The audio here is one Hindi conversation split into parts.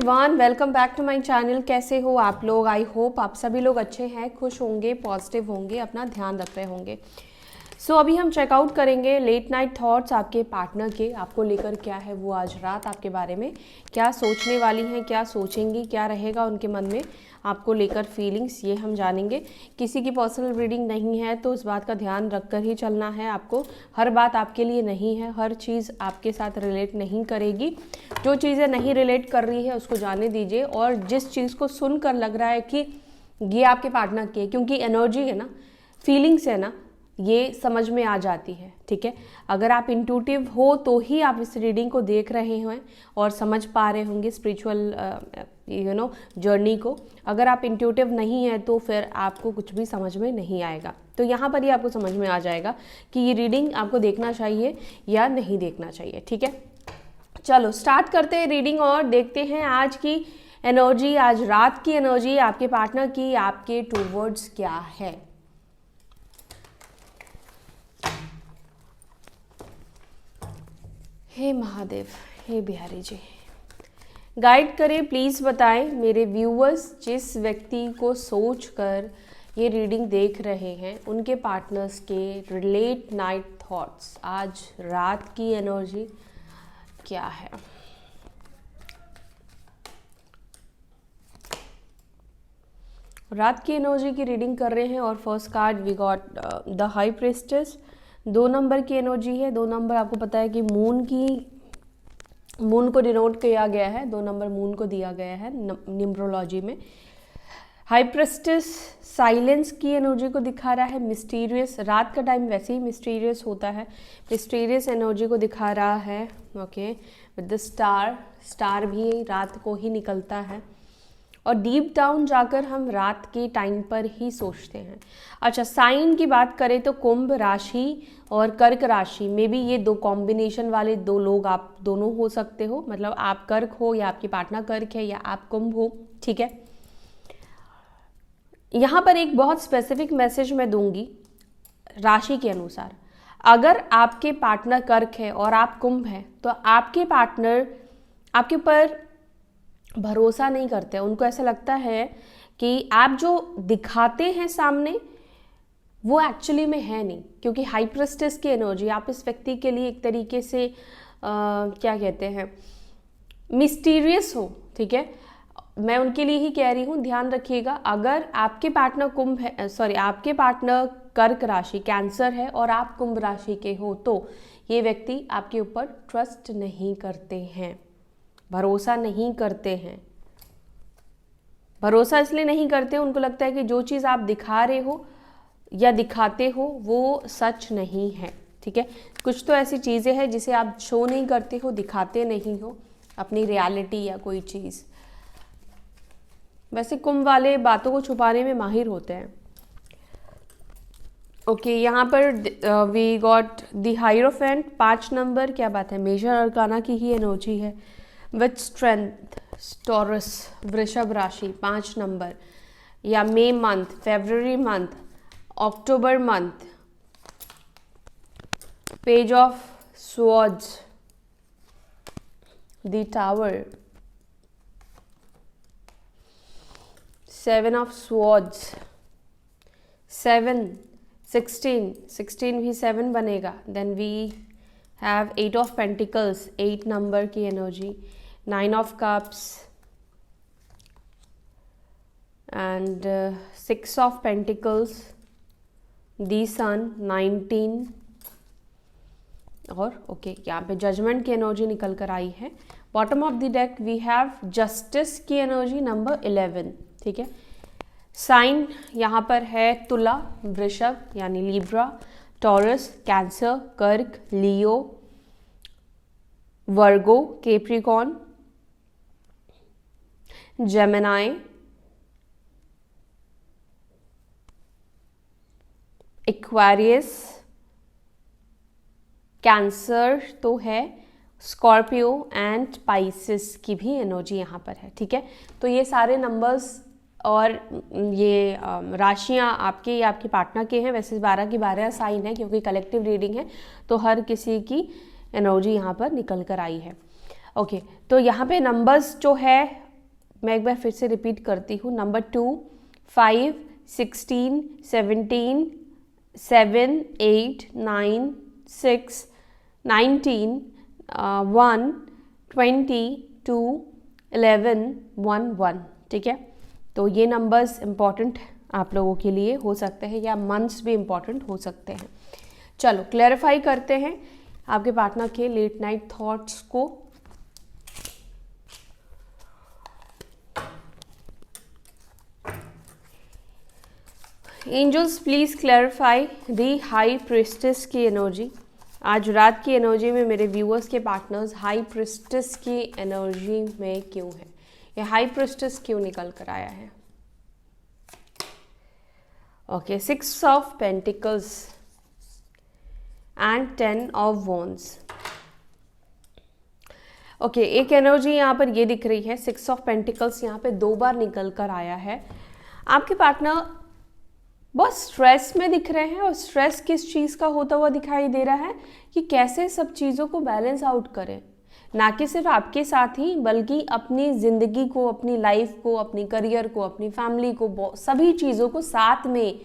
Everyone, welcome back to my channel. कैसे हो आप लोग? आई होप आप सभी लोग अच्छे हैं, खुश होंगे, पॉजिटिव होंगे, अपना ध्यान रख रहे होंगे। सो अभी हम चेकआउट करेंगे लेट नाइट थॉट्स आपके पार्टनर के, आपको लेकर क्या है वो आज रात आपके बारे में क्या सोचने वाली हैं, क्या सोचेंगी, क्या रहेगा उनके मन में आपको लेकर फीलिंग्स, ये हम जानेंगे। किसी की पर्सनल रीडिंग नहीं है तो इस बात का ध्यान रखकर ही चलना है आपको। हर बात आपके लिए नहीं है, हर चीज़ आपके साथ रिलेट नहीं करेगी। जो चीज़ें नहीं रिलेट कर रही है उसको जाने दीजिए, और जिस चीज़ को सुनकर लग रहा है कि ये आपके पार्टनर की है, क्योंकि एनर्जी है ना, फीलिंग्स है ना, ये समझ में आ जाती है। ठीक है, अगर आप इंट्यूटिव हो तो ही आप इस रीडिंग को देख रहे हैं और समझ पा रहे होंगे स्पिरिचुअल जर्नी को। अगर आप इंट्यूटिव नहीं है तो फिर आपको कुछ भी समझ में नहीं आएगा। तो यहाँ पर ही आपको समझ में आ जाएगा कि ये रीडिंग आपको देखना चाहिए या नहीं देखना चाहिए। ठीक है, चलो स्टार्ट करते हैं रीडिंग और देखते हैं आज की एनर्जी, आज रात की एनर्जी आपके पार्टनर की आपके टूवर्ड्स क्या है। हे महादेव, हे बिहारी जी, गाइड करें, प्लीज़ बताएं मेरे व्यूअर्स, जिस व्यक्ति को सोचकर ये रीडिंग देख रहे हैं उनके पार्टनर्स के लेट नाइट थॉट्स, आज रात की एनर्जी क्या है। रात की एनर्जी की रीडिंग कर रहे हैं और first card we got the high priestess. 2 number की एनर्जी है। 2 नंबर आपको पता है कि मून को डिनोट किया गया है, 2 नंबर मून को दिया गया है न्यूमरोलॉजी में। हाई प्रिस्टेस साइलेंस की एनर्जी को दिखा रहा है, मिस्टीरियस। रात का टाइम वैसे ही मिस्टीरियस होता है, मिस्टीरियस एनर्जी को दिखा रहा है। ओके, विद द स्टार भी रात को ही निकलता है, और डीप डाउन जाकर हम रात के टाइम पर ही सोचते हैं। अच्छा, साइन की बात करें तो कुंभ राशि और कर्क राशि में भी ये 2 कॉम्बिनेशन वाले 2 लोग आप दोनों हो सकते हो। मतलब आप कर्क हो या आपके पार्टनर कर्क है, या आप कुंभ हो। ठीक है, यहाँ पर एक बहुत स्पेसिफिक मैसेज मैं दूंगी राशि के अनुसार। अगर आपके पार्टनर कर्क है और आप कुंभ है तो आपके पार्टनर आपके ऊपर भरोसा नहीं करते। उनको ऐसा लगता है कि आप जो दिखाते हैं सामने वो एक्चुअली में है नहीं, क्योंकि हाई प्रिस्टेस की एनर्जी आप इस व्यक्ति के लिए एक तरीके से क्या कहते हैं, मिस्टीरियस हो। ठीक है, मैं उनके लिए ही कह रही हूँ, ध्यान रखिएगा। अगर आपके पार्टनर कुंभ है, सॉरी आपके पार्टनर कर्क राशि कैंसर है और आप कुंभ राशि के हो, तो ये व्यक्ति आपके ऊपर ट्रस्ट नहीं करते हैं, भरोसा नहीं करते हैं। भरोसा इसलिए नहीं करते, उनको लगता है कि जो चीज़ आप दिखा रहे हो या दिखाते हो वो सच नहीं है। ठीक है, कुछ तो ऐसी चीज़ें हैं जिसे आप शो नहीं करते हो, दिखाते नहीं हो, अपनी रियलिटी या कोई चीज़। वैसे कुंभ वाले बातों को छुपाने में माहिर होते हैं। ओके, यहाँ पर we got the hierophant, 5 number. क्या बात है, मेजर अरकाना की ही एनर्जी है। विथ स्ट्रेंथ टॉरस वृषभ राशि, 5 नंबर, या May month, February month, October month. Page of swords, the tower, 7 of swords, 7, 16 भी 7 बनेगा। Then we have 8 of pentacles, 8 number की energy, 9 of cups and 6 of pentacles, the sun, 19। और ओके, यहाँ पे जजमेंट की एनर्जी निकल कर आई है। Bottom of the deck we have justice की एनर्जी, नंबर 11। ठीक है, साइन यहाँ पर है तुला, वृषभ यानी लिब्रा, टॉरस, कैंसर, कर्क, लियो, वर्गो, कैप्रिकॉर्न, जेमिनाई, एक्वेरियस, कैंसर तो है, स्कॉर्पियो एंड पाइसिस की भी एनर्जी यहाँ पर है। ठीक है, तो ये सारे नंबर्स और ये राशियाँ आपके या आपके पार्टनर के हैं। वैसे 12 की 12 साइन है, क्योंकि कलेक्टिव रीडिंग है तो हर किसी की एनर्जी यहाँ पर निकल कर आई है। ओके, तो यहाँ पे नंबर्स जो है मैं एक बार फिर से रिपीट करती हूँ, नंबर 2, 5, 16, 17, 7, 8, 9, 6, 19, 1, 20, 2, 11, 1, 1। ठीक है, तो ये नंबर्स इम्पॉर्टेंट आप लोगों के लिए हो सकते हैं या मंथ्स भी इम्पॉर्टेंट हो सकते हैं। चलो क्लैरिफाई करते हैं आपके पार्टनर के लेट नाइट थॉट्स को। Angels please clarify the high priestess की एनर्जी। आज रात की एनर्जी में मेरे व्यूअर्स के पार्टनर्स हाई प्रिस्टेस की एनर्जी में क्यों है, ये हाई प्रिस्टेस क्यों निकल कर आया है। Okay, 6 of pentacles and 10 of wands. Okay, एक एनर्जी यहाँ पर ये दिख रही है, 6 ऑफ पेंटिकल्स यहाँ पे 2 बार निकल कर आया है। आपके पार्टनर बहुत स्ट्रेस में दिख रहे हैं, और स्ट्रेस किस चीज़ का होता हुआ दिखाई दे रहा है कि कैसे सब चीज़ों को बैलेंस आउट करें, ना कि सिर्फ आपके साथ ही बल्कि अपनी ज़िंदगी को, अपनी लाइफ को, अपनी करियर को, अपनी फैमिली को, सभी चीज़ों को साथ में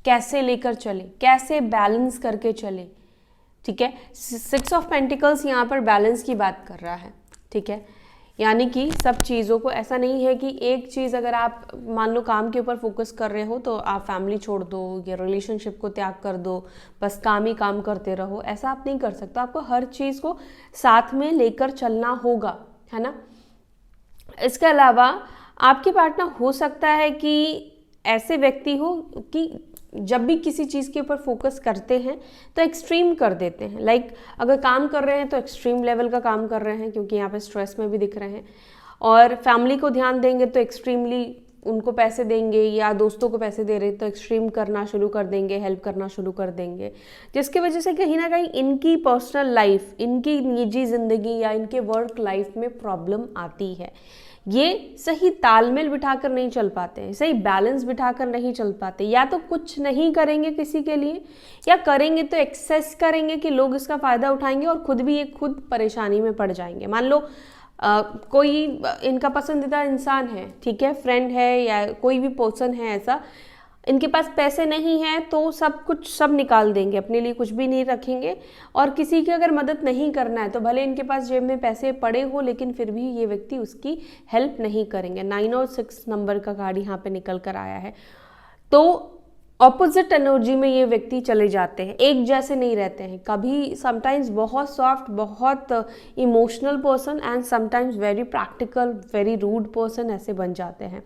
कैसे लेकर चले, कैसे बैलेंस करके चले। ठीक है, 6 ऑफ पेंटिकल्स यहाँ पर बैलेंस की बात कर रहा है। ठीक है, यानी कि सब चीज़ों को, ऐसा नहीं है कि एक चीज़ अगर आप मान लो काम के ऊपर फोकस कर रहे हो तो आप फैमिली छोड़ दो या रिलेशनशिप को त्याग कर दो, बस काम ही काम करते रहो, ऐसा आप नहीं कर सकते। आपको हर चीज़ को साथ में लेकर चलना होगा, है ना। इसके अलावा आपके पार्टनर हो सकता है कि ऐसे व्यक्ति हो कि जब भी किसी चीज़ के ऊपर फोकस करते हैं तो एक्सट्रीम कर देते हैं। लाइक अगर काम कर रहे हैं तो एक्सट्रीम लेवल का काम कर रहे हैं, क्योंकि यहाँ पे स्ट्रेस में भी दिख रहे हैं, और फैमिली को ध्यान देंगे तो एक्सट्रीमली उनको पैसे देंगे, या दोस्तों को पैसे दे रहे तो एक्सट्रीम करना शुरू कर देंगे, हेल्प करना शुरू कर देंगे, जिसकी वजह से कहीं ना कहीं इनकी पर्सनल लाइफ, इनकी निजी ज़िंदगी या इनके वर्क लाइफ में प्रॉब्लम आती है। ये सही तालमेल बिठाकर नहीं चल पाते हैं, सही बैलेंस बिठाकर नहीं चल पाते, या तो कुछ नहीं करेंगे किसी के लिए, या करेंगे तो एक्सेस करेंगे कि लोग इसका फ़ायदा उठाएंगे और खुद भी ये खुद परेशानी में पड़ जाएंगे। मान लो कोई इनका पसंदीदा इंसान है, ठीक है, फ्रेंड है या कोई भी पर्सन है ऐसा, इनके पास पैसे नहीं है तो सब कुछ सब निकाल देंगे, अपने लिए कुछ भी नहीं रखेंगे, और किसी की अगर मदद नहीं करना है तो भले इनके पास जेब में पैसे पड़े हो लेकिन फिर भी ये व्यक्ति उसकी हेल्प नहीं करेंगे। 9 और 6 नंबर का कार्ड यहाँ पे निकल कर आया है, तो ऑपोजिट एनर्जी में ये व्यक्ति चले जाते हैं, एक जैसे नहीं रहते हैं। कभी समटाइम्स बहुत सॉफ्ट, बहुत emotional person, and sometimes very practical, very rude person ऐसे बन जाते हैं।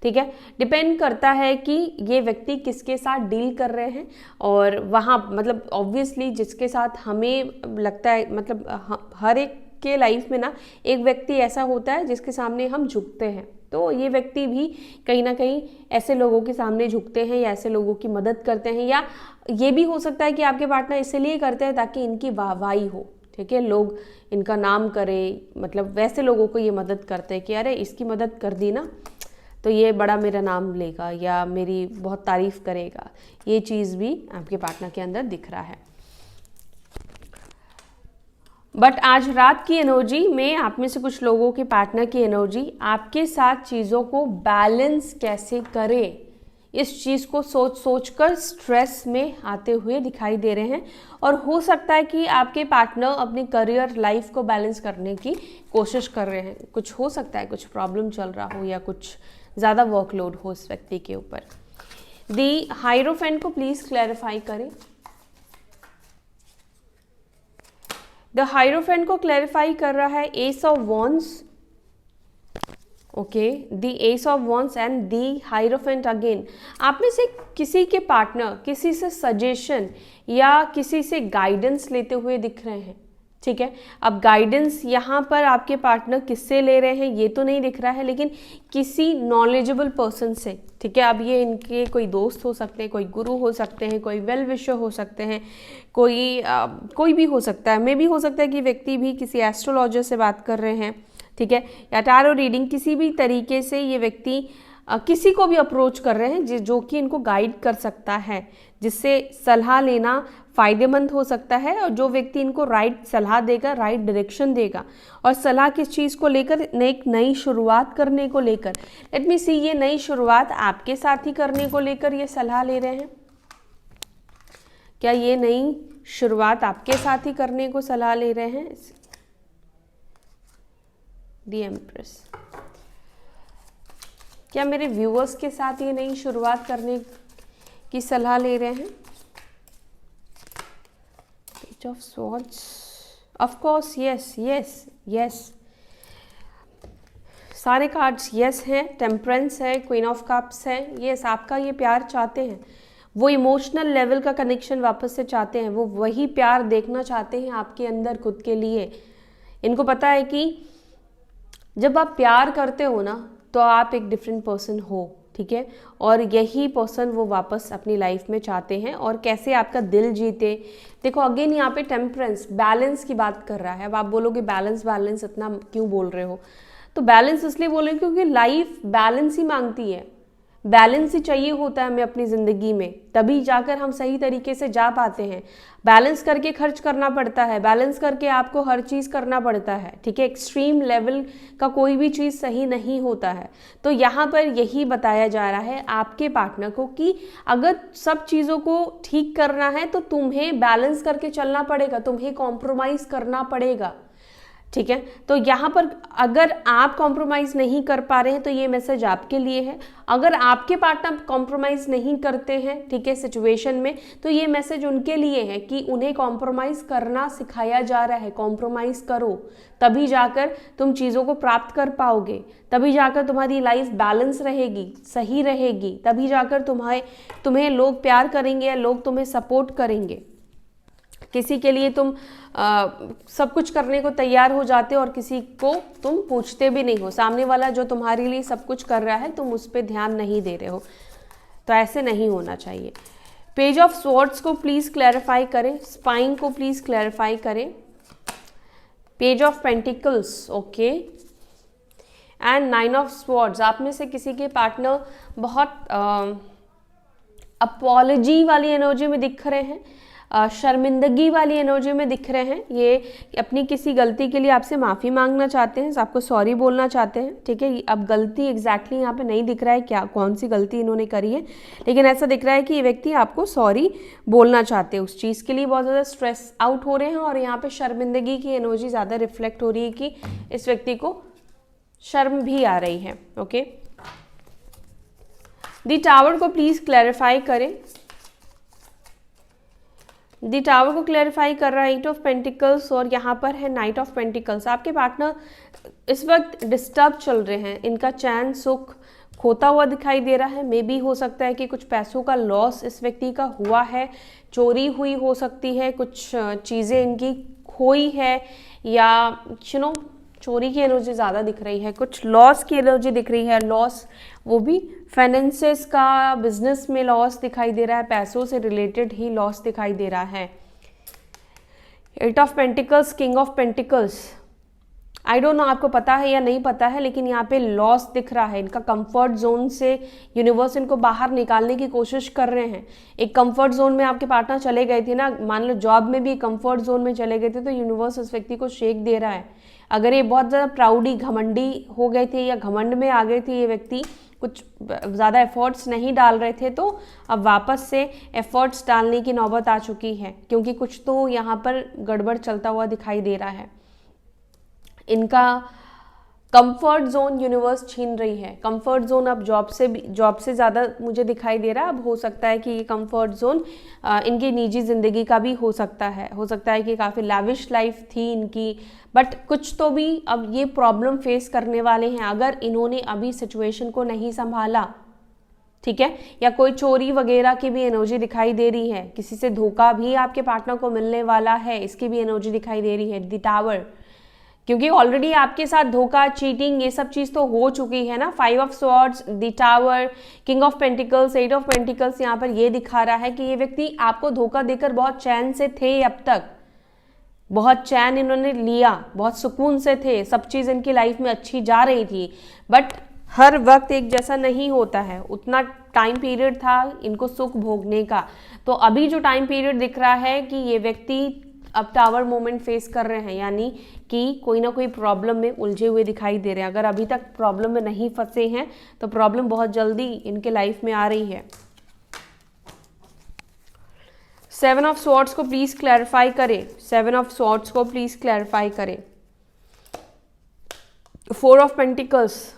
ठीक है, डिपेंड करता है कि ये व्यक्ति किसके साथ डील कर रहे हैं, और वहाँ मतलब ऑब्वियसली जिसके साथ हमें लगता है, मतलब हर एक के लाइफ में ना एक व्यक्ति ऐसा होता है जिसके सामने हम झुकते हैं, तो ये व्यक्ति भी कहीं ना कहीं ऐसे लोगों के सामने झुकते हैं या ऐसे लोगों की मदद करते हैं, या ये भी हो सकता है कि आपके पार्टनर इसलिए करते हैं ताकि इनकी वाहवाही हो। ठीक है, लोग इनका नाम करें, मतलब वैसे लोगों को ये मदद करते हैं कि अरे इसकी मदद कर दी ना तो ये बड़ा मेरा नाम लेगा या मेरी बहुत तारीफ करेगा, ये चीज़ भी आपके पार्टनर के अंदर दिख रहा है। बट आज रात की एनर्जी में आप में से कुछ लोगों के पार्टनर की एनर्जी आपके साथ चीज़ों को बैलेंस कैसे करे, इस चीज़ को सोच कर स्ट्रेस में आते हुए दिखाई दे रहे हैं, और हो सकता है कि आपके पार्टनर अपनी करियर लाइफ को बैलेंस करने की कोशिश कर रहे हैं। कुछ हो सकता है, कुछ प्रॉब्लम चल रहा हो या कुछ ज़्यादा वर्कलोड हो इस व्यक्ति के ऊपर। दी हाइरोफेंट को प्लीज क्लैरिफाई करें। द हाइरोफेंट को क्लैरिफाई कर रहा है ace of wands, okay, the ace of wands and the hierophant again. आप में से किसी के पार्टनर किसी से सजेशन या किसी से गाइडेंस लेते हुए दिख रहे हैं। ठीक है, अब गाइडेंस यहाँ पर आपके पार्टनर किससे ले रहे हैं ये तो नहीं दिख रहा है, लेकिन किसी नॉलेजेबल पर्सन से। ठीक है, अब ये इनके कोई दोस्त हो सकते हैं, कोई गुरु हो सकते हैं, कोई वेल विशर हो सकते हैं, कोई भी हो सकता है। मे भी हो सकता है कि व्यक्ति भी किसी एस्ट्रोलॉजर से बात कर रहे हैं, ठीक है, या टैरो रीडिंग, किसी भी तरीके से ये व्यक्ति किसी को भी अप्रोच कर रहे हैं जो कि इनको गाइड कर सकता है, जिससे सलाह लेना फायदेमंद हो सकता है, और जो व्यक्ति इनको राइट सलाह देगा, राइट डायरेक्शन देगा, और सलाह किस चीज़ को लेकर, एक नई शुरुआत करने को लेकर, लेट मी सी, ये नई शुरुआत आपके साथ ही करने को लेकर ये सलाह ले रहे हैं। क्या ये नई शुरुआत आपके साथ ही करने को सलाह ले रहे हैं? दी एम्प्रेस, क्या मेरे व्यूअर्स के साथ ये नई शुरुआत करने की सलाह ले रहे हैं? Page of swords, of course yes yes yes, सारे कार्ड्स यस हैं। टेम्परेंस है, क्वीन ऑफ कप्स है, यस आपका ये प्यार चाहते हैं, वो इमोशनल लेवल का कनेक्शन वापस से चाहते हैं, वो वही प्यार देखना चाहते हैं आपके अंदर खुद के लिए। इनको पता है कि जब आप प्यार करते हो ना तो आप एक डिफरेंट पर्सन हो, ठीक है, और यही पर्सन वो वापस अपनी लाइफ में चाहते हैं, और कैसे आपका दिल जीते। देखो अगेन यहाँ पे टेम्परेंस, बैलेंस की बात कर रहा है। अब आप बोलोगे बैलेंस बैलेंस इतना क्यों बोल रहे हो, तो बैलेंस इसलिए बोल रहे हैं क्योंकि लाइफ बैलेंस ही मांगती है, बैलेंस ही चाहिए होता है हमें अपनी ज़िंदगी में, तभी जाकर हम सही तरीके से जा पाते हैं। बैलेंस करके खर्च करना पड़ता है, बैलेंस करके आपको हर चीज़ करना पड़ता है, ठीक है। एक्सट्रीम लेवल का कोई भी चीज़ सही नहीं होता है। तो यहाँ पर यही बताया जा रहा है आपके पार्टनर को कि अगर सब चीज़ों को ठीक करना है तो तुम्हें बैलेंस करके चलना पड़ेगा, तुम्हें कॉम्प्रोमाइज़ करना पड़ेगा, ठीक है। तो यहाँ पर अगर आप कॉम्प्रोमाइज़ नहीं कर पा रहे हैं तो ये मैसेज आपके लिए है। अगर आपके पार्टनर कॉम्प्रोमाइज़ नहीं करते हैं, ठीक है, सिचुएशन में, तो ये मैसेज उनके लिए है कि उन्हें कॉम्प्रोमाइज़ करना सिखाया जा रहा है। कॉम्प्रोमाइज़ करो, तभी जाकर तुम चीज़ों को प्राप्त कर पाओगे, तभी जाकर तुम्हारी लाइफ बैलेंस रहेगी, सही रहेगी, तभी जाकर तुम्हें लोग प्यार करेंगे या लोग तुम्हें सपोर्ट करेंगे। किसी के लिए तुम सब कुछ करने को तैयार हो जाते हो और किसी को तुम पूछते भी नहीं हो। सामने वाला जो तुम्हारे लिए सब कुछ कर रहा है तुम उस पर ध्यान नहीं दे रहे हो, तो ऐसे नहीं होना चाहिए। पेज ऑफ स्वॉर्ड्स को प्लीज़ क्लैरिफाई करें, स्पाइन को प्लीज़ क्लैरिफाई करें, page of pentacles, okay, and nine of swords. आप में से किसी के पार्टनर बहुत अपॉलजी वाली एनर्जी में दिख रहे हैं, शर्मिंदगी वाली एनर्जी में दिख रहे हैं। ये अपनी किसी गलती के लिए आपसे माफ़ी मांगना चाहते हैं, आपको सॉरी बोलना चाहते हैं, ठीक है। अब गलती एग्जैक्टली यहाँ पे नहीं दिख रहा है क्या, कौन सी गलती इन्होंने करी है, लेकिन ऐसा दिख रहा है कि ये व्यक्ति आपको सॉरी बोलना चाहते हैं। उस चीज़ के लिए बहुत ज़्यादा स्ट्रेस आउट हो रहे हैं, और यहाँ पर शर्मिंदगी की एनर्जी ज़्यादा रिफ्लेक्ट हो रही है कि इस व्यक्ति को शर्म भी आ रही है, ओके। द टावर को प्लीज़ क्लैरिफाई करें, दी टावर को क्लैरिफाई कर रहा है एट ऑफ पेंटिकल्स, और यहाँ पर है नाइट ऑफ पेंटिकल्स। आपके पार्टनर इस वक्त डिस्टर्ब चल रहे हैं, इनका चैन सुख खोता हुआ दिखाई दे रहा है। मे बी हो सकता है कि कुछ पैसों का लॉस इस व्यक्ति का हुआ है, चोरी हुई हो सकती है, कुछ चीज़ें इनकी खोई है, या चोरी की एनर्जी ज़्यादा दिख रही है, कुछ लॉस की एनर्जी दिख रही है। लॉस वो भी फाइनेंसेस का, बिजनेस में लॉस दिखाई दे रहा है, पैसों से रिलेटेड ही लॉस दिखाई दे रहा है। Eight of pentacles, king of pentacles, I don't know आपको पता है या नहीं पता है, लेकिन यहाँ पे लॉस दिख रहा है। इनका कंफर्ट जोन से यूनिवर्स इनको बाहर निकालने की कोशिश कर रहे हैं। एक कंफर्ट जोन में आपके पार्टनर चले गए थे ना, मान लो जॉब में भी कंफर्ट जोन में चले गए थे, तो यूनिवर्स इस व्यक्ति को शेक दे रहा है। अगर ये बहुत ज़्यादा प्राउडी, घमंडी हो गए थे या घमंड में आ गए थे ये व्यक्ति, कुछ ज़्यादा एफर्ट्स नहीं डाल रहे थे, तो अब वापस से एफर्ट्स डालने की नौबत आ चुकी है, क्योंकि कुछ तो यहाँ पर गड़बड़ चलता हुआ दिखाई दे रहा है। इनका कंफर्ट जोन यूनिवर्स छीन रही है। कंफर्ट जोन अब जॉब से ज़्यादा मुझे दिखाई दे रहा है। अब हो सकता है कि ये कंफर्ट जोन इनकी निजी ज़िंदगी का भी हो सकता है कि काफ़ी लैविश लाइफ थी इनकी, बट कुछ तो भी अब ये प्रॉब्लम फेस करने वाले हैं अगर इन्होंने अभी सिचुएशन को नहीं संभाला, ठीक है। या कोई चोरी वगैरह की भी एनर्जी दिखाई दे रही है, किसी से धोखा भी आपके पार्टनर को मिलने वाला है, इसकी भी एनर्जी दिखाई दे रही है। द टावर, क्योंकि ऑलरेडी आपके साथ धोखा, चीटिंग, ये सब चीज़ तो हो चुकी है ना। Five of swords, the tower, king of pentacles, eight of pentacles, यहाँ पर ये दिखा रहा है कि ये व्यक्ति आपको धोखा देकर बहुत चैन से थे, अब तक बहुत चैन इन्होंने लिया, बहुत सुकून से थे, सब चीज़ इनकी लाइफ में अच्छी जा रही थी, बट हर वक्त एक जैसा नहीं होता है, उतना टाइम पीरियड था इनको सुख भोगने का। तो अभी जो टाइम पीरियड दिख रहा है कि ये व्यक्ति अब टावर मोमेंट फेस कर रहे हैं, यानी कि कोई ना कोई प्रॉब्लम में उलझे हुए दिखाई दे रहे हैं। अगर अभी तक प्रॉब्लम में नहीं फंसे हैं तो प्रॉब्लम बहुत जल्दी इनके लाइफ में आ रही है। 7 ऑफ स्वॉर्ड्स को प्लीज क्लैरिफाई करें, 7 ऑफ स्वॉर्ड्स को प्लीज क्लैरिफाई करें। 4 ऑफ पेंटिकल्स,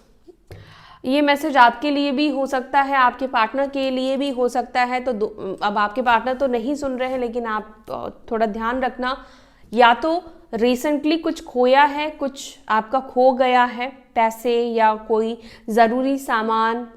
ये मैसेज आपके लिए भी हो सकता है, आपके पार्टनर के लिए भी हो सकता है। तो अब आपके पार्टनर तो नहीं सुन रहे हैं, लेकिन आप थोड़ा ध्यान रखना, या तो रिसेंटली कुछ खोया है, कुछ आपका खो गया है, पैसे या कोई ज़रूरी सामान,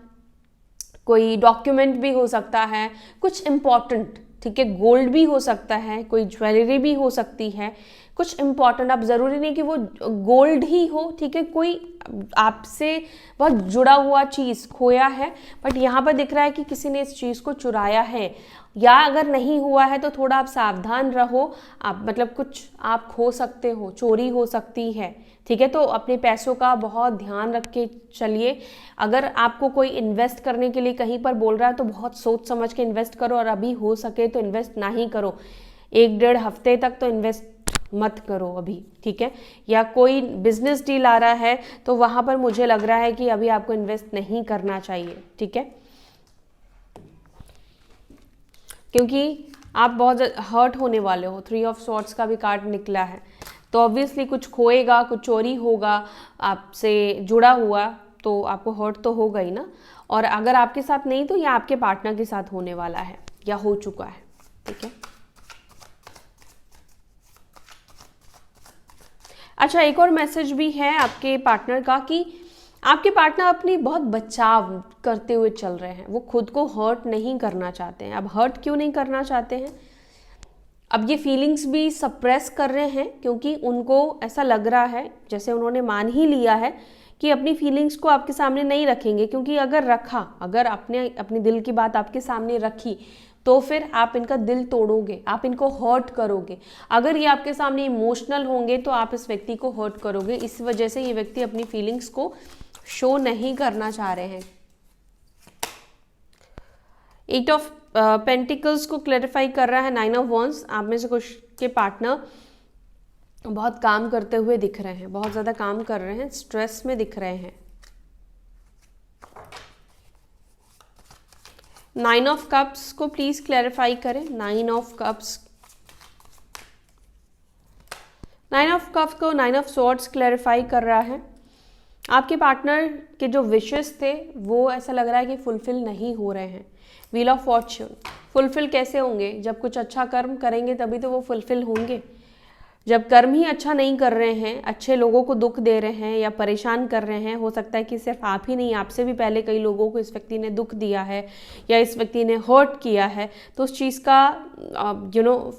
कोई डॉक्यूमेंट भी हो सकता है, कुछ इम्पॉर्टेंट, ठीक है, गोल्ड भी हो सकता है, कोई ज्वेलरी भी हो सकती है, कुछ इम्पॉर्टेंट। अब ज़रूरी नहीं कि वो गोल्ड ही हो, ठीक है, कोई आपसे बहुत जुड़ा हुआ चीज़ खोया है, बट यहाँ पर दिख रहा है कि किसी ने इस चीज़ को चुराया है, या अगर नहीं हुआ है तो थोड़ा आप सावधान रहो। आप मतलब कुछ आप खो सकते हो, चोरी हो सकती है, ठीक है। तो अपने पैसों का बहुत ध्यान रख के चलिए। अगर आपको कोई इन्वेस्ट करने के लिए कहीं पर बोल रहा है तो बहुत सोच समझ के इन्वेस्ट करो, और अभी हो सके तो इन्वेस्ट ना ही करो, 1-1.5 हफ्ते तक तो इन्वेस्ट मत करो अभी, ठीक है। या कोई बिजनेस डील आ रहा है तो वहाँ पर मुझे लग रहा है कि अभी आपको इन्वेस्ट नहीं करना चाहिए, ठीक है, क्योंकि आप बहुत हर्ट होने वाले हो। 3 ऑफ स्वॉर्ड्स का भी कार्ड निकला है, तो ऑब्वियसली कुछ खोएगा, कुछ चोरी होगा आपसे जुड़ा हुआ, तो आपको हर्ट तो होगा ही ना। और अगर आपके साथ नहीं तो ये आपके पार्टनर के साथ होने वाला है या हो चुका है, ठीक है। अच्छा, एक और मैसेज भी है आपके पार्टनर का कि आपके पार्टनर अपनी बहुत बचाव करते हुए चल रहे हैं, वो खुद को हर्ट नहीं करना चाहते हैं। अब हर्ट क्यों नहीं करना चाहते हैं? अब ये फीलिंग्स भी सप्रेस कर रहे हैं, क्योंकि उनको ऐसा लग रहा है, जैसे उन्होंने मान ही लिया है कि अपनी फीलिंग्स को आपके सामने नहीं रखेंगे, क्योंकि अगर आपने अपने दिल की बात आपके सामने रखी तो फिर आप इनका दिल तोड़ोगे, आप इनको हर्ट करोगे। अगर ये आपके सामने इमोशनल होंगे तो आप इस व्यक्ति को हर्ट करोगे। इस वजह से ये व्यक्ति अपनी फीलिंग्स को शो नहीं करना चाह रहे हैं। 8 ऑफ पेंटिकल्स को क्लैरिफाई कर रहा है 9 ऑफ वॉन्ड्स। आप में से कुछ के पार्टनर बहुत काम करते हुए दिख रहे हैं, बहुत ज़्यादा काम कर रहे हैं, स्ट्रेस में दिख रहे हैं। 9 ऑफ कप्स को प्लीज क्लैरिफाई करें। 9 ऑफ कप्स, 9 ऑफ कप्स को 9 ऑफ स्वॉर्ड्स क्लैरिफाई कर रहा है। आपके पार्टनर के जो विशेस थे वो ऐसा लग रहा है कि फुलफिल नहीं हो रहे हैं। व्हील ऑफ फॉर्च्यून, फुलफिल कैसे होंगे? जब कुछ अच्छा कर्म करेंगे तभी तो वो फुलफिल होंगे। जब कर्म ही अच्छा नहीं कर रहे हैं, अच्छे लोगों को दुख दे रहे हैं या परेशान कर रहे हैं, हो सकता है कि सिर्फ आप ही नहीं, आपसे भी पहले कई लोगों को इस व्यक्ति ने दुख दिया है या इस व्यक्ति ने हर्ट किया है, तो उस चीज़ का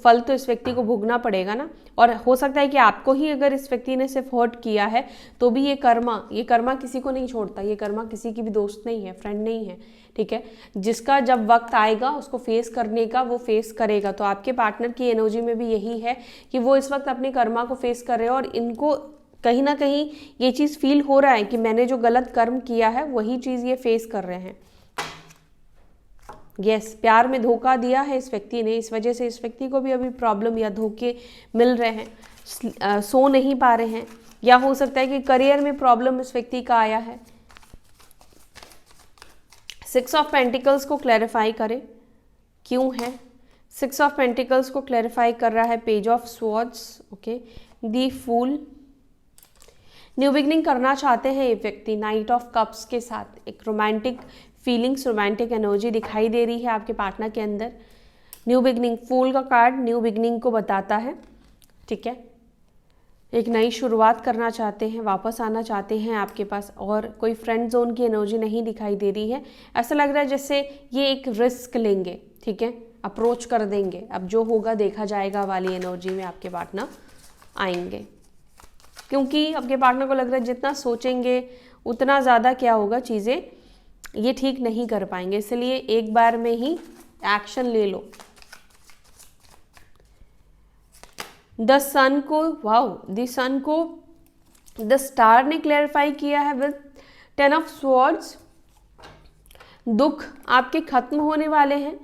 फल तो इस व्यक्ति को भोगना पड़ेगा ना। और हो सकता है कि आपको ही अगर इस व्यक्ति ने सिर्फ हर्ट किया है तो भी ये कर्मा किसी को नहीं छोड़ता, ये कर्मा किसी की भी दोस्त नहीं है, फ्रेंड नहीं है, ठीक है। जिसका जब वक्त आएगा उसको फेस करने का वो फेस करेगा। तो आपके पार्टनर की एनर्जी में भी यही है कि वो इस वक्त अपने कर्मा को फेस कर रहे हैं, और इनको कहीं ना कहीं ये चीज़ फील हो रहा है कि मैंने जो गलत कर्म किया है वही चीज़ ये फेस कर रहे हैं। यस, प्यार में धोखा दिया है इस व्यक्ति ने, इस वजह से इस व्यक्ति को भी अभी प्रॉब्लम या धोखे मिल रहे हैं, सो नहीं पा रहे हैं, या हो सकता है कि करियर में प्रॉब्लम इस व्यक्ति का आया है। 6 ऑफ पेंटिकल्स को क्लैरिफाई करें क्यों है। 6 ऑफ पेंटिकल्स को क्लैरिफाई कर रहा है page of swords, okay, the fool. New beginning करना चाहते हैं ये व्यक्ति नाइट ऑफ कप्स के साथ। एक रोमांटिक फीलिंग्स, रोमांटिक एनर्जी दिखाई दे रही है आपके पार्टनर के अंदर। न्यू बिगनिंग, फूल का कार्ड न्यू बिगनिंग को बताता है, ठीक है। एक नई शुरुआत करना चाहते हैं, वापस आना चाहते हैं आपके पास, और कोई फ्रेंड जोन की एनर्जी नहीं दिखाई दे रही है। ऐसा लग रहा है जैसे ये एक रिस्क लेंगे, ठीक है, अप्रोच कर देंगे, अब जो होगा देखा जाएगा वाली एनर्जी में आपके पार्टनर आएंगे, क्योंकि आपके पार्टनर को लग रहा है जितना सोचेंगे उतना ज़्यादा क्या होगा, चीज़ें ये ठीक नहीं कर पाएंगे, इसलिए एक बार में ही एक्शन ले लो। द सन को द स्टार ने क्लैरिफाई किया है विद 10 ऑफ स्वॉर्ड्स, दुख आपके खत्म होने वाले हैं।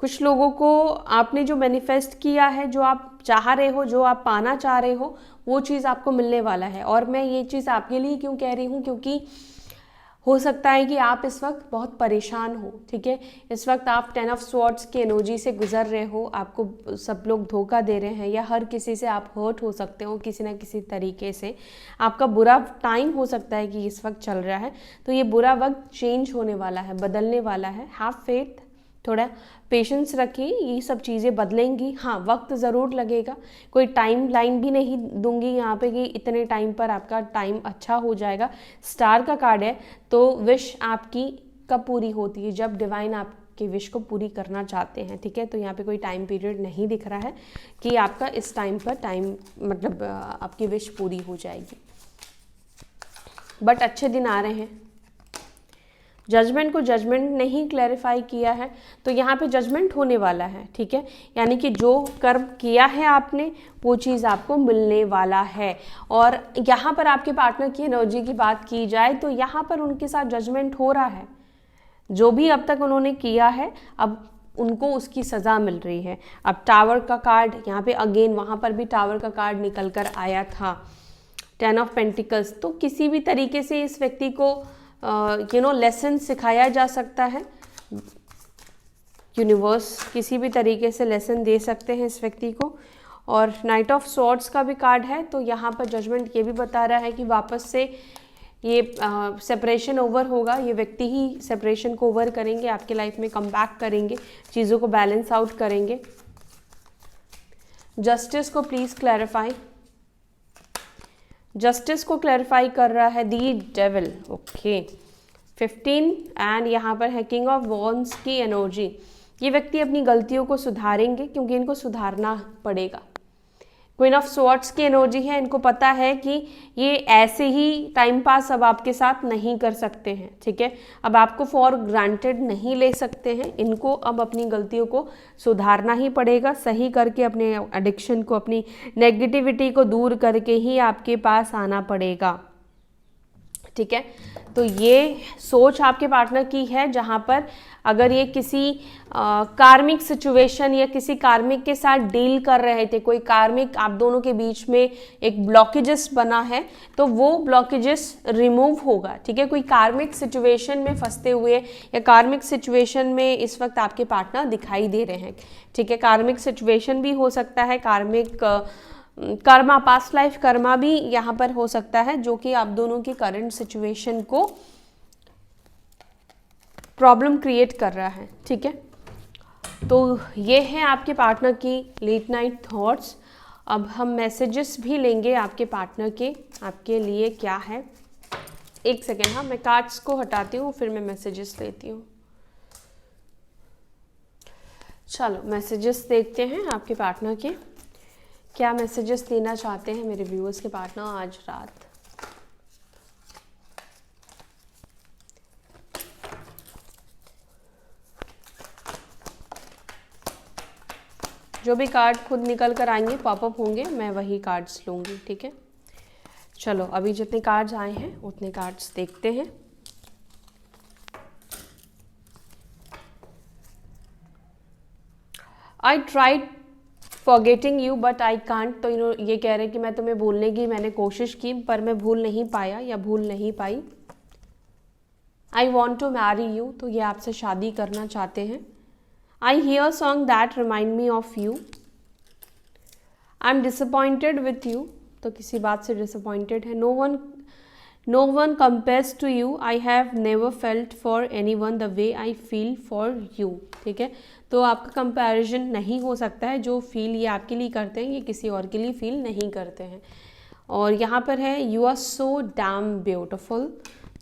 कुछ लोगों को आपने जो मैनिफेस्ट किया है, जो आप चाह रहे हो, जो आप पाना चाह रहे हो, वो चीज़ आपको मिलने वाला है। और मैं ये चीज़ आपके लिए क्यों कह रही हूँ, क्योंकि हो सकता है कि आप इस वक्त बहुत परेशान हो, ठीक है। इस वक्त आप 10 ऑफ स्वॉर्ड्स की एनर्जी से गुजर रहे हो, आपको सब लोग धोखा दे रहे हैं, या हर किसी से आप हर्ट हो सकते हो किसी ना किसी तरीके से। आपका बुरा टाइम हो सकता है कि इस वक्त चल रहा है, तो ये बुरा वक्त चेंज होने वाला है, बदलने वाला है। हैव फेथ, थोड़ा पेशेंस रखिए, ये सब चीज़ें बदलेंगी। हाँ, वक्त ज़रूर लगेगा, कोई टाइम लाइन भी नहीं दूंगी यहाँ पे कि इतने टाइम पर आपका टाइम अच्छा हो जाएगा। स्टार का कार्ड है, तो विश आपकी कब पूरी होती है, जब डिवाइन आपके विश को पूरी करना चाहते हैं, ठीक है। तो यहाँ पे कोई टाइम पीरियड नहीं दिख रहा है कि आपका इस टाइम पर मतलब आपकी विश पूरी हो जाएगी, बट अच्छे दिन आ रहे हैं। जजमेंट को जजमेंट नहीं क्लैरिफाई किया है, तो यहाँ पे जजमेंट होने वाला है, ठीक है। यानी कि जो कर्म किया है आपने, वो चीज़ आपको मिलने वाला है। और यहाँ पर आपके पार्टनर की एनर्जी की बात की जाए तो यहाँ पर उनके साथ जजमेंट हो रहा है। जो भी अब तक उन्होंने किया है, अब उनको उसकी सज़ा मिल रही है। अब टावर का कार्ड यहाँ पे अगेन, वहाँ पर भी टावर का कार्ड निकल कर आया था, 10 ऑफ पेंटिकल्स। तो किसी भी तरीके से इस व्यक्ति को लेसन सिखाया जा सकता है। यूनिवर्स किसी भी तरीके से लेसन दे सकते हैं इस व्यक्ति को। और नाइट ऑफ स्वॉर्ड्स का भी कार्ड है, तो यहाँ पर जजमेंट ये भी बता रहा है कि वापस से ये सेपरेशन ओवर होगा। ये व्यक्ति ही सेपरेशन को ओवर करेंगे, आपके लाइफ में कम बैक करेंगे, चीज़ों को बैलेंस आउट करेंगे। जस्टिस को प्लीज़ क्लैरिफाई। जस्टिस को क्लैरिफाई कर रहा है दी डेविल, ओके। 15 एंड यहाँ पर है किंग ऑफ वॉन्ड्स की एनर्जी। ये व्यक्ति अपनी गलतियों को सुधारेंगे, क्योंकि इनको सुधारना पड़ेगा। क्वीन ऑफ स्वॉर्ड्स की एनर्जी है, इनको पता है कि ये ऐसे ही टाइम पास अब आपके साथ नहीं कर सकते हैं, ठीक है। अब आपको फॉर ग्रांटेड नहीं ले सकते हैं, इनको अब अपनी गलतियों को सुधारना ही पड़ेगा, सही करके अपने एडिक्शन को, अपनी नेगेटिविटी को दूर करके ही आपके पास आना पड़ेगा, ठीक है। तो ये सोच आपके पार्टनर की है, जहाँ पर अगर ये किसी कार्मिक सिचुएशन या किसी कार्मिक के साथ डील कर रहे थे, कोई कार्मिक आप दोनों के बीच में एक ब्लॉकेजेस बना है, तो वो ब्लॉकेजेस रिमूव होगा, ठीक है। कोई कार्मिक सिचुएशन में फंसते हुए या कार्मिक सिचुएशन में इस वक्त आपके पार्टनर दिखाई दे रहे हैं, ठीक है। कार्मिक सिचुएशन भी हो सकता है, कार्मिक कर्मा, पास्ट लाइफ कर्मा भी यहाँ पर हो सकता है, जो कि आप दोनों की करंट सिचुएशन को प्रॉब्लम क्रिएट कर रहा है, ठीक है। तो ये है आपके पार्टनर की लेट नाइट थॉट्स। अब हम मैसेजेस भी लेंगे आपके पार्टनर के, आपके लिए क्या है। एक सेकेंड, हाँ, मैं कार्ड्स को हटाती हूँ, फिर मैं मैसेजेस लेती हूँ। चलो मैसेजेस देखते हैं आपके पार्टनर के, क्या मैसेजेस देना चाहते हैं मेरे व्यूअर्स के पार्टनर आज रात। जो भी कार्ड खुद निकल कर आएंगे, पॉपअप होंगे, मैं वही कार्ड्स लूँगी, ठीक है। चलो अभी जितने कार्ड्स आए हैं उतने कार्ड्स देखते हैं। I tried forgetting you but I can't. तो ये कह रहे हैं कि मैं तुम्हें भूलने की मैंने कोशिश की, पर मैं भूल नहीं पाया या भूल नहीं पाई। I want to marry you, तो ये आपसे शादी करना चाहते हैं। I hear song that remind me of you. I am disappointed with you, तो किसी बात से डिसअपॉइंटेड है। No one compares to you, I have never felt for any one the way I feel for you, ठीक है। तो आपका कंपैरिजन नहीं हो सकता है, जो फील ये आपके लिए करते हैं ये किसी और के लिए फील नहीं करते हैं। और यहाँ पर है you are so damn beautiful,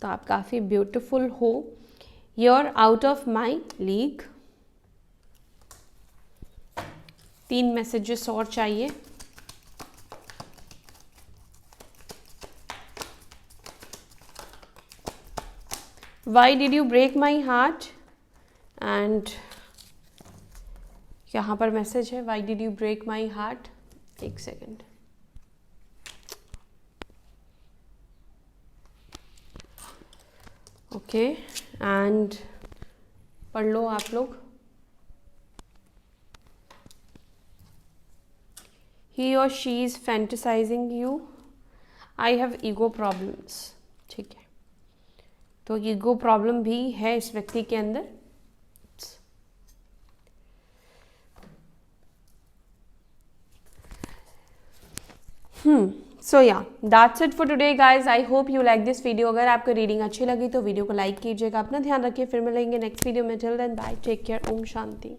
तो आप काफ़ी ब्यूटिफुल हो। You are out of my league. 3 messages और चाहिए। Why did you break my heart, and यहाँ पर मैसेज है why did you break my heart. एक सेकेंड, ओके एंड पढ़ लो आप लोग। ही और she is fantasising you, I have ego problems. ठीक है, तो ईगो प्रॉब्लम भी है इस व्यक्ति के अंदर। सो या that's it for today guys. I hope you like this video. अगर आपको रीडिंग अच्छी लगी तो वीडियो को लाइक कीजिएगा। अपना ध्यान रखिए, फिर मिलेंगे नेक्स्ट वीडियो में। Till then bye, take care, ओम शांति।